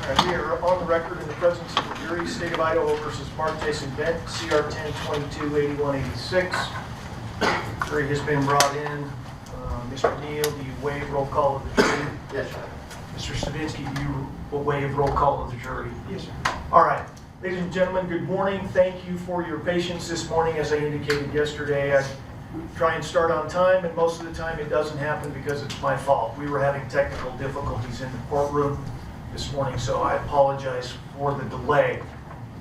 We are on the record in the presence of the jury, State of Idaho versus Mark Jason Bent, CR 10-22-8186. Jury has been brought in. Mr. Neal, do you waive roll call of the jury? Yes, sir. Mr. Stavinsky, do you waive roll call of the jury? Yes, sir. All right. Ladies and gentlemen, good morning. Thank you for your patience this morning. As I indicated yesterday, I try and start on time, and most of the time it doesn't happen because it's my fault. We were having technical difficulties in the courtroom this morning, so I apologize for the delay.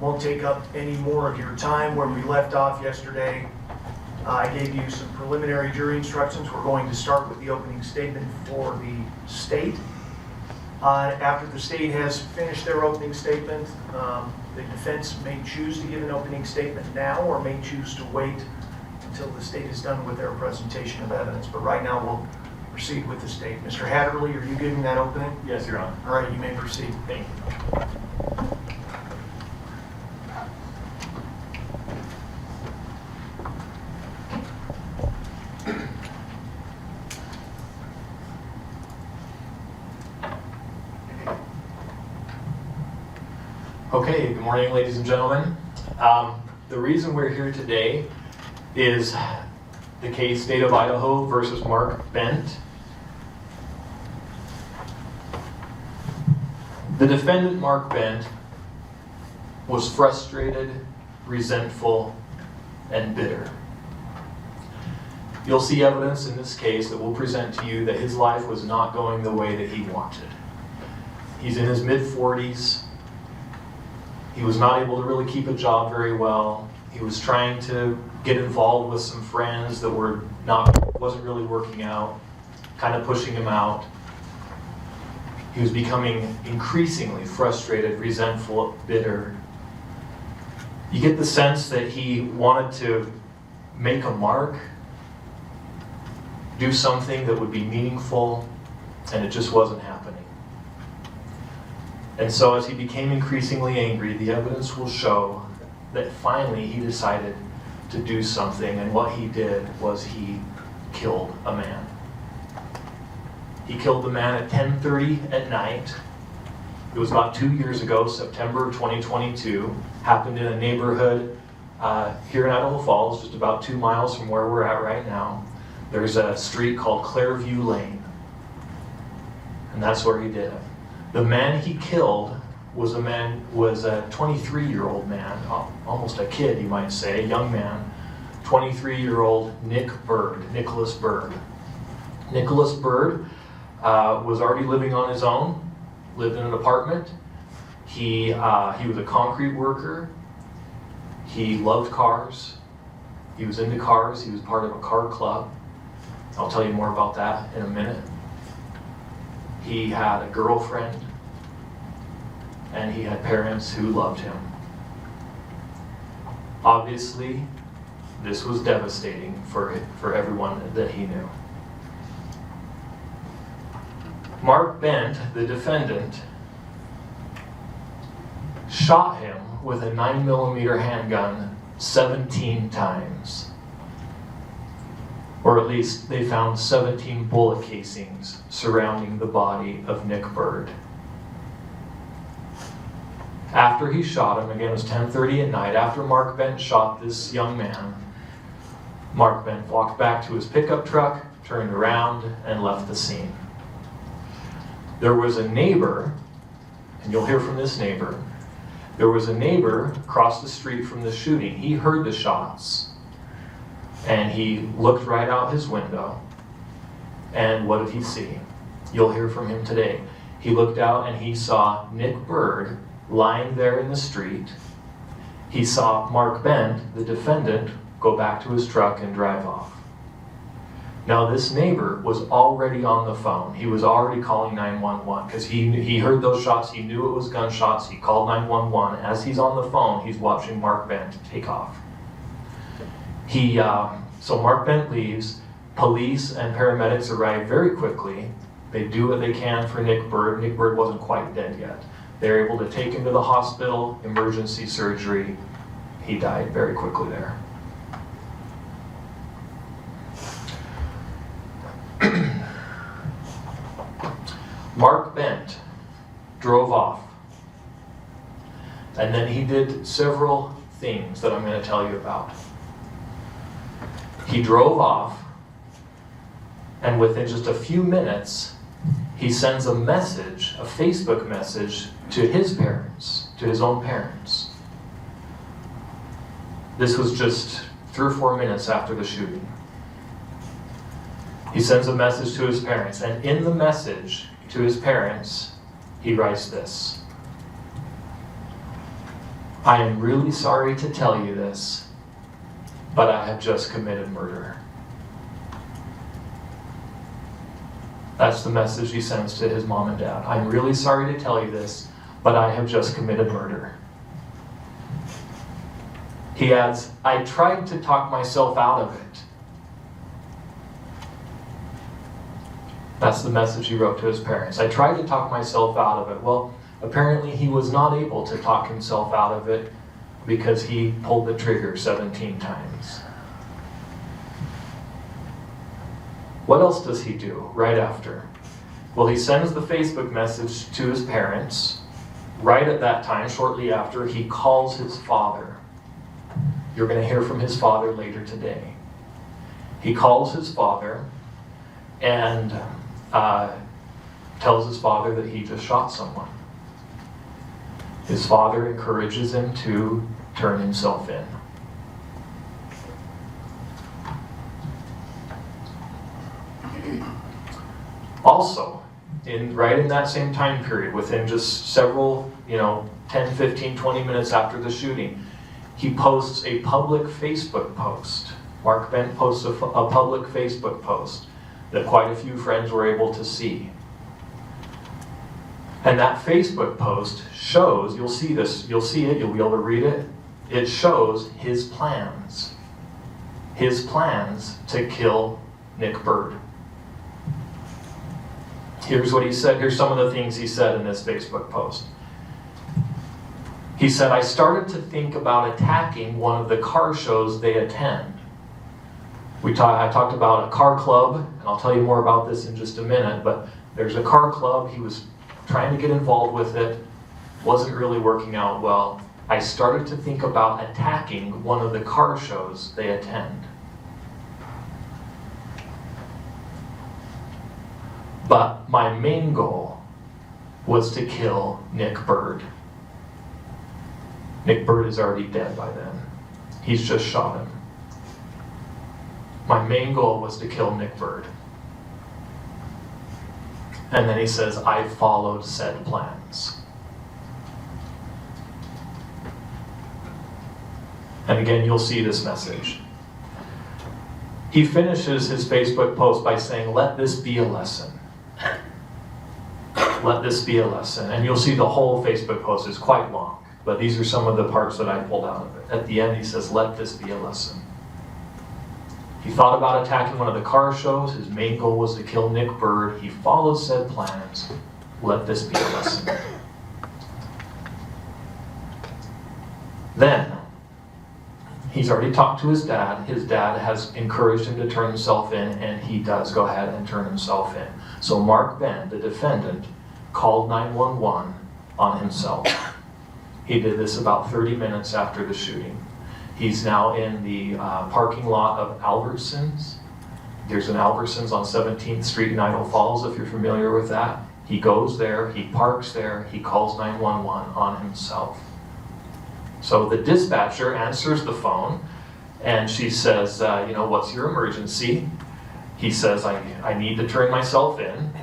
Won't take up any more of your time. Where we left off yesterday, I gave you some preliminary jury instructions. We're going to start with the opening statement for the state. After the state has finished their opening statement, the defense may choose to give an opening statement now or may choose to wait until the state is done with their presentation of evidence. But right now we'll proceed with the state. Mr. Hatterley, are you giving that opening? Yes, Your Honor. All right, you may proceed. Thank you. Okay, good morning, ladies and gentlemen. The reason we're here today is the case State of Idaho versus Mark Bent. The defendant, Mark Bent, was frustrated, resentful, and bitter. You'll see evidence in this case that will present to you that his life was not going the way that he wanted. He's in his mid-40s. He was not able to really keep a job very well. He was trying to get involved with some friends that wasn't really working out, kind of pushing him out. He was becoming increasingly frustrated, resentful, bitter. You get the sense that he wanted to make a mark, do something that would be meaningful, and it just wasn't happening. And so as he became increasingly angry, the evidence will show that finally he decided to do something, and what he did was he killed a man. He killed the man at 10:30 at night. It was about 2 years ago, September 2022. Happened in a neighborhood here in Idaho Falls, just about 2 miles from where we're at right now. There's a street called Clairview Lane, and that's where he did it. The man he killed was a 23-year-old man, almost a kid, you might say, a young man, 23-year-old Nikolas Bird. Nikolas Bird was already living on his own, lived in an apartment. He was a concrete worker. He loved cars. He was into cars. He was part of a car club. I'll tell you more about that in a minute. He had a girlfriend, and he had parents who loved him. Obviously, this was devastating for everyone that he knew. Mark Bent, the defendant, shot him with a 9mm handgun 17 times. Or at least they found 17 bullet casings surrounding the body of Nick Bird. After he shot him, again it was 10:30 at night, after Mark Bent shot this young man, Mark Bent walked back to his pickup truck, turned around, and left the scene. There was a neighbor, and you'll hear from this neighbor, there was a neighbor across the street from the shooting. He heard the shots, and he looked right out his window, and what did he see? You'll hear from him today. He looked out and he saw Nick Bird lying there in the street. He saw Mark Bent, the defendant, go back to his truck and drive off. Now this neighbor was already on the phone. He was already calling 911 because he heard those shots. He knew it was gunshots. He called 911. As he's on the phone, he's watching Mark Bent take off. So Mark Bent leaves. Police and paramedics arrive very quickly. They do what they can for Nick Bird. Nick Bird wasn't quite dead yet. They're able to take him to the hospital, emergency surgery. He died very quickly there. Mark Bent drove off And then he did several things that I'm going to tell you about. He drove off, and within just a few minutes, he sends a message, a Facebook message, to his parents, to his own parents. This was just 3 or 4 minutes after the shooting. He sends a message to his parents, and in the message to his parents, he writes this: "I am really sorry to tell you this, but I have just committed murder." That's the message he sends to his mom and dad. "I'm really sorry to tell you this, but I have just committed murder." He adds, "I tried to talk myself out of it." That's the message he wrote to his parents. "I tried to talk myself out of it." Well, apparently he was not able to talk himself out of it because he pulled the trigger 17 times. What else does he do right after? Well, he sends the Facebook message to his parents. Right at that time, shortly after, he calls his father. You're going to hear from his father later today. He calls his father and tells his father that he just shot someone. His father encourages him to turn himself in. Also, right in that same time period, within just several, 10, 15, 20 minutes after the shooting, he posts a public Facebook post. Mark Bent posts a public Facebook post that quite a few friends were able to see. And that Facebook post shows, you'll see this, you'll see it, you'll be able to read it. It shows his plans. His plans to kill Nick Bird. Here's what he said. Here's some of the things he said in this Facebook post. He said, "I started to think about attacking one of the car shows they attend." I talked about a car club, and I'll tell you more about this in just a minute, but there's a car club. He was trying to get involved with it. Wasn't really working out well. "I started to think about attacking one of the car shows they attend. But my main goal was to kill Nick Bird." Nick Bird is already dead by then. He's just shot him. "My main goal was to kill Nick Bird." And then he says, "I followed said plans." And again, you'll see this message. He finishes his Facebook post by saying, "Let this be a lesson. Let this be a lesson." And you'll see the whole Facebook post is quite long, but these are some of the parts that I pulled out of it. At the end, he says, "Let this be a lesson." He thought about attacking one of the car shows. His main goal was to kill Nick Bird. He followed said plans. Let this be a lesson. Then, he's already talked to his dad. His dad has encouraged him to turn himself in, and he does go ahead and turn himself in. So Mark Ben, the defendant, called 911 on himself. He did this about 30 minutes after the shooting. He's now in the parking lot of Albertsons. There's an Albertsons on 17th Street in Idaho Falls, if you're familiar with that. He goes there, he parks there, he calls 911 on himself. So the dispatcher answers the phone, and she says, "What's your emergency?" He says, I need to turn myself in.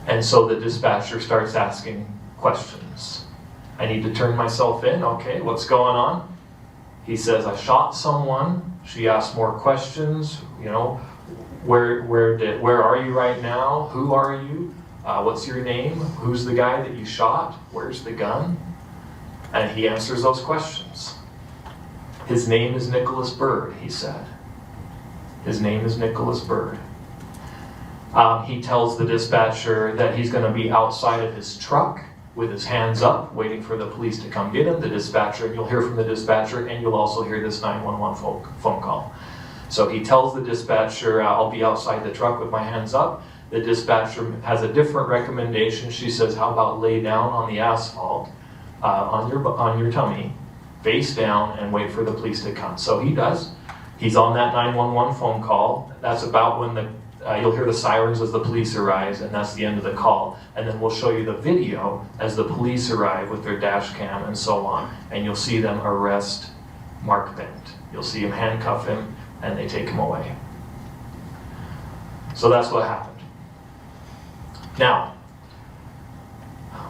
And so the dispatcher starts asking questions. "I need to turn myself in. Okay, what's going on?" He says, "I shot someone." She asks more questions. Where are you right now? Who are you? What's your name? Who's the guy that you shot? Where's the gun? And he answers those questions. "His name is Nikolas Bird," he said. "His name is Nikolas Bird." He tells the dispatcher that he's going to be outside of his truck with his hands up, waiting for the police to come get him. The dispatcher, and you'll hear from the dispatcher, and you'll also hear this 911 phone call. So he tells the dispatcher, "I'll be outside the truck with my hands up." The dispatcher has a different recommendation. She says, "How about lay down on the asphalt?" on your tummy, face down, and wait for the police to come. So he does. He's on that 911 phone call. That's about when you'll hear the sirens as the police arrive, and that's the end of the call. And then we'll show you the video as the police arrive with their dash cam and so on. And you'll see them arrest Mark Bent. You'll see him handcuff him, and they take him away. So that's what happened. Now,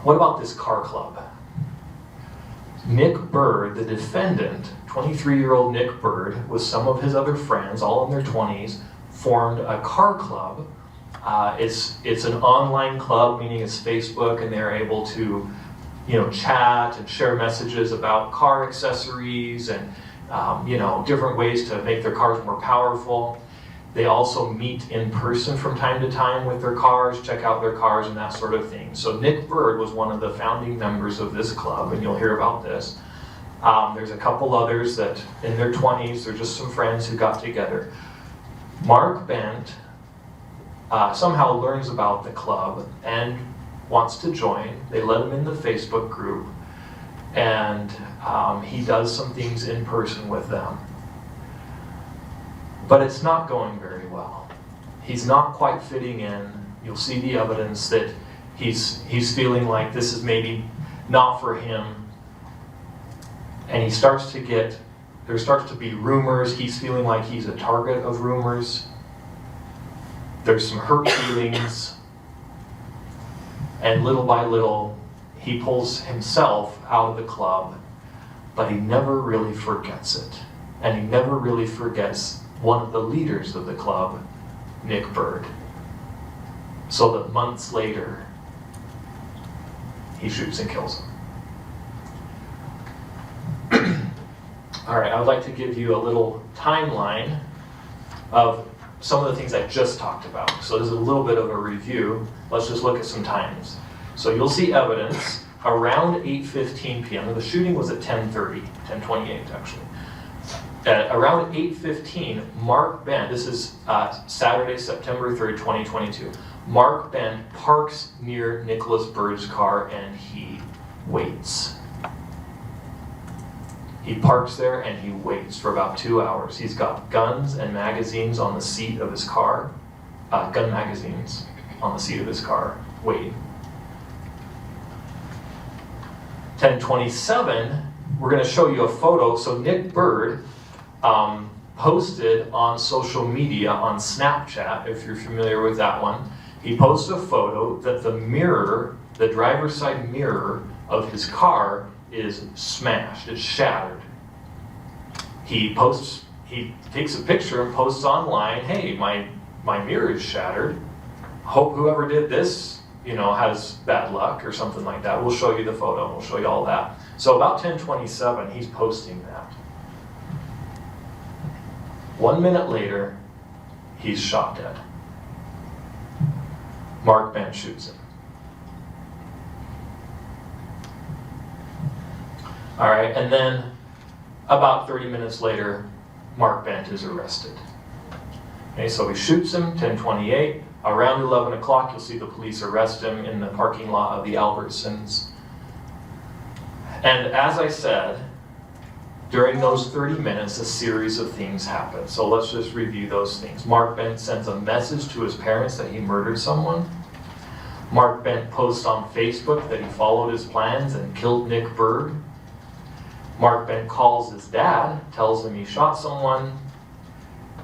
what about this car club? Nick Bird, the defendant, 23-year-old Nick Bird, with some of his other friends, all in their 20s, formed a car club. It's an online club, meaning it's Facebook, and they're able to, chat and share messages about car accessories and, different ways to make their cars more powerful. They also meet in person from time to time with their cars, check out their cars and that sort of thing. So Nick Bird was one of the founding members of this club, and you'll hear about this. There's a couple others that in their 20s, they're just some friends who got together. Mark Bent somehow learns about the club and wants to join. They let him in the Facebook group, and he does some things in person with them. But it's not going very well. He's not quite fitting in. You'll see the evidence that he's feeling like this is maybe not for him. And there starts to be rumors. He's feeling like he's a target of rumors. There's some hurt feelings. And little by little, he pulls himself out of the club, but he never really forgets it. And he never really forgets one of the leaders of the club, Nick Bird. So that months later, he shoots and kills him. All right, I would like to give you a little timeline of some of the things I just talked about. So this is a little bit of a review. Let's just look at some times. So you'll see evidence around 8:15 p.m. The shooting was at 10:30, 10:28 actually. Around 8:15, Mark Bent, this is Saturday, September 3rd, 2022, Mark Bent parks near Nikolas Bird's car and he waits. He parks there and he waits for about 2 hours. He's got guns and magazines on the seat of his car, gun magazines on the seat of his car, waiting. 10:27, we're going to show you a photo. So Nick Bird posted on social media, on Snapchat, if you're familiar with that one. He posted a photo that the mirror, the driver's side mirror of his car is smashed, it's shattered. He takes a picture and posts online, hey, my mirror is shattered. Hope whoever did this, has bad luck or something like that. We'll show you the photo, we'll show you all that. So about 10:27, he's posting that. 1 minute later, he's shot dead. Mark Bent shoots him. All right, and then about 30 minutes later, Mark Bent is arrested. Okay, so he shoots him, 10:28. Around 11 o'clock, you'll see the police arrest him in the parking lot of the Albertsons. And as I said, during those 30 minutes, a series of things happen. So let's just review those things. Mark Bent sends a message to his parents that he murdered someone. Mark Bent posts on Facebook that he followed his plans and killed Nick Bird. Mark Bent calls his dad, tells him he shot someone,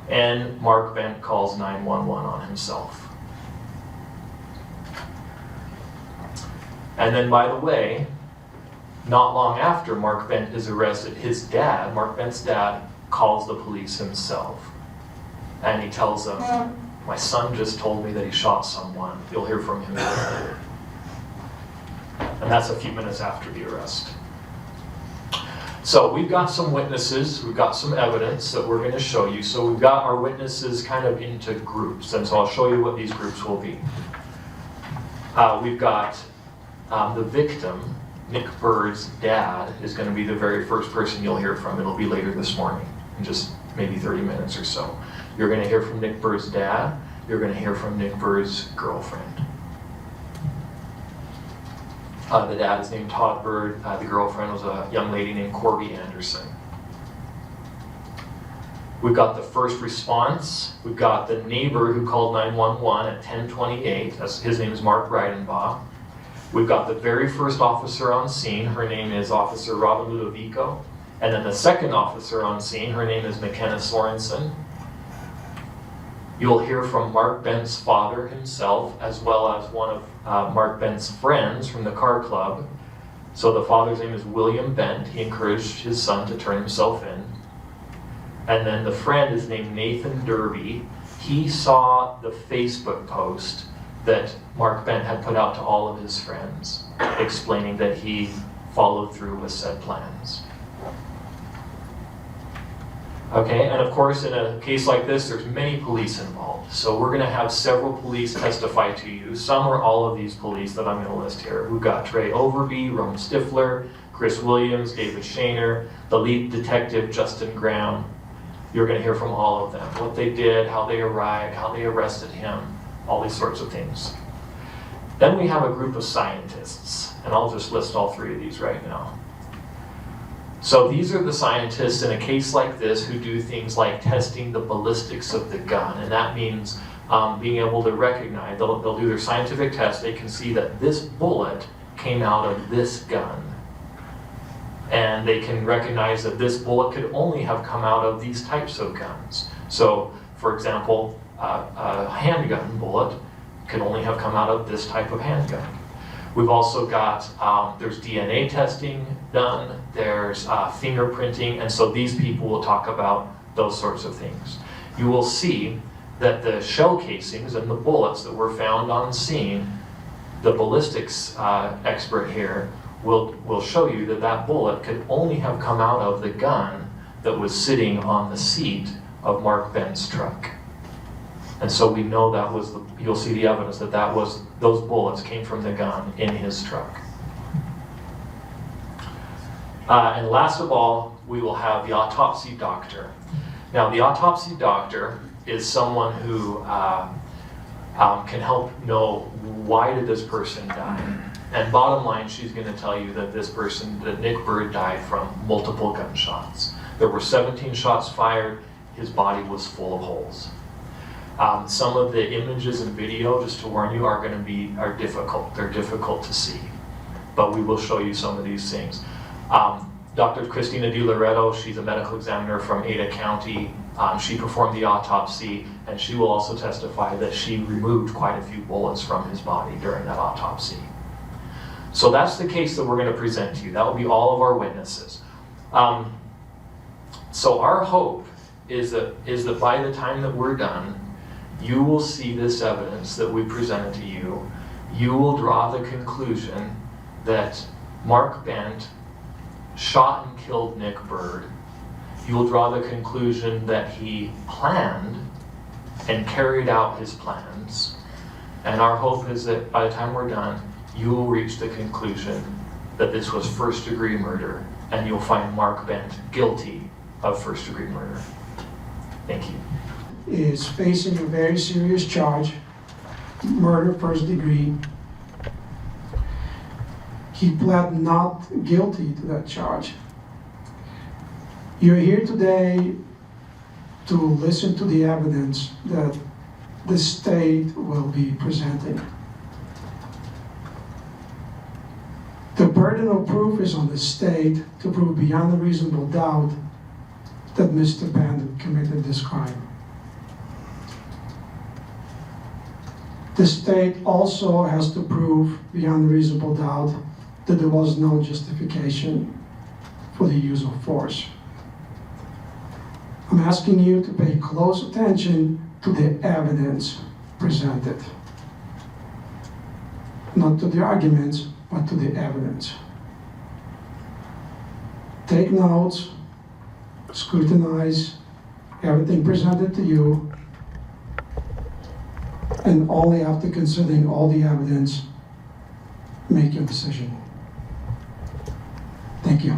and Mark Bent calls 911 on himself. And then, by the way, not long after Mark Bent is arrested, his dad, Mark Bent's dad, calls the police himself. And he tells them, my son just told me that he shot someone. You'll hear from him later. And that's a few minutes after the arrest. So we've got some witnesses, we've got some evidence that we're going to show you. So we've got our witnesses kind of into groups. And so I'll show you what these groups will be. We've got the victim, Nick Bird's dad, is going to be the very first person you'll hear from. It'll be later this morning, in just maybe 30 minutes or so. You're going to hear from Nick Bird's dad. You're going to hear from Nick Bird's girlfriend. The dad is named Todd Bird. The girlfriend was a young lady named Corby Anderson. We've got the first response. We've got the neighbor who called 911 at 10:28. His name is Mark Reidenbach. We've got the very first officer on scene. Her name is Officer Robin Ludovico. And then the second officer on scene, her name is McKenna Sorensen. You'll hear from Mark Bent's father himself, as well as one of Mark Bent's friends from the car club. So the father's name is William Bent. He encouraged his son to turn himself in. And then the friend is named Nathan Derby. He saw the Facebook post that Mark Bent had put out to all of his friends, explaining that he followed through with said plans. Okay, and of course in a case like this, there's many police involved. So we're gonna have several police testify to you. Some or all of these police that I'm gonna list here. We've got Trey Overby, Roman Stifler, Chris Williams, David Shaner, the lead detective, Justin Graham. You're gonna hear from all of them. What they did, how they arrived, how they arrested him, all these sorts of things. Then we have a group of scientists, and I'll just list all three of these right now. So these are the scientists in a case like this who do things like testing the ballistics of the gun, and that means being able to recognize, they'll do their scientific test, they can see that this bullet came out of this gun. And they can recognize that this bullet could only have come out of these types of guns. So, for example, a handgun bullet could only have come out of this type of handgun. We've also got, there's DNA testing done, there's fingerprinting, and so these people will talk about those sorts of things. You will see that the shell casings and the bullets that were found on scene, the ballistics expert here will show you that that bullet could only have come out of the gun that was sitting on the seat of Mark Bent's truck. And so we know that was, you'll see the evidence that those bullets came from the gun in his truck. And last of all, we will have the autopsy doctor. Now the autopsy doctor is someone who can help know why did this person die. And bottom line, she's going to tell you that this person, that Nick Bird, died from multiple gunshots. There were 17 shots fired, his body was full of holes. Some of the images and video, just to warn you, are difficult. They're difficult to see, but we will show you some of these things. Dr. Christina DiLoretto, she's a medical examiner from Ada County. She performed the autopsy, and she will also testify that she removed quite a few bullets from his body during that autopsy. So that's the case that we're going to present to you. That will be all of our witnesses. So our hope is that by the time that we're done, you will see this evidence that we presented to you. You will draw the conclusion that Mark Bent shot and killed Nick Bird. You will draw the conclusion that he planned and carried out his plans. And our hope is that by the time we're done, you will reach the conclusion that this was first-degree murder, and you'll find Mark Bent guilty of first-degree murder. Thank you. Is facing a very serious charge, murder first degree. He pled not guilty to that charge. You're here today to listen to the evidence that the state will be presenting. The burden of proof is on the state to prove beyond a reasonable doubt that Mr. Bent committed this crime. The state also has to prove beyond a reasonable doubt that there was no justification for the use of force. I'm asking you to pay close attention to the evidence presented. Not to the arguments, but to the evidence. Take notes, scrutinize everything presented to you, and only after considering all the evidence, make your decision. Thank you.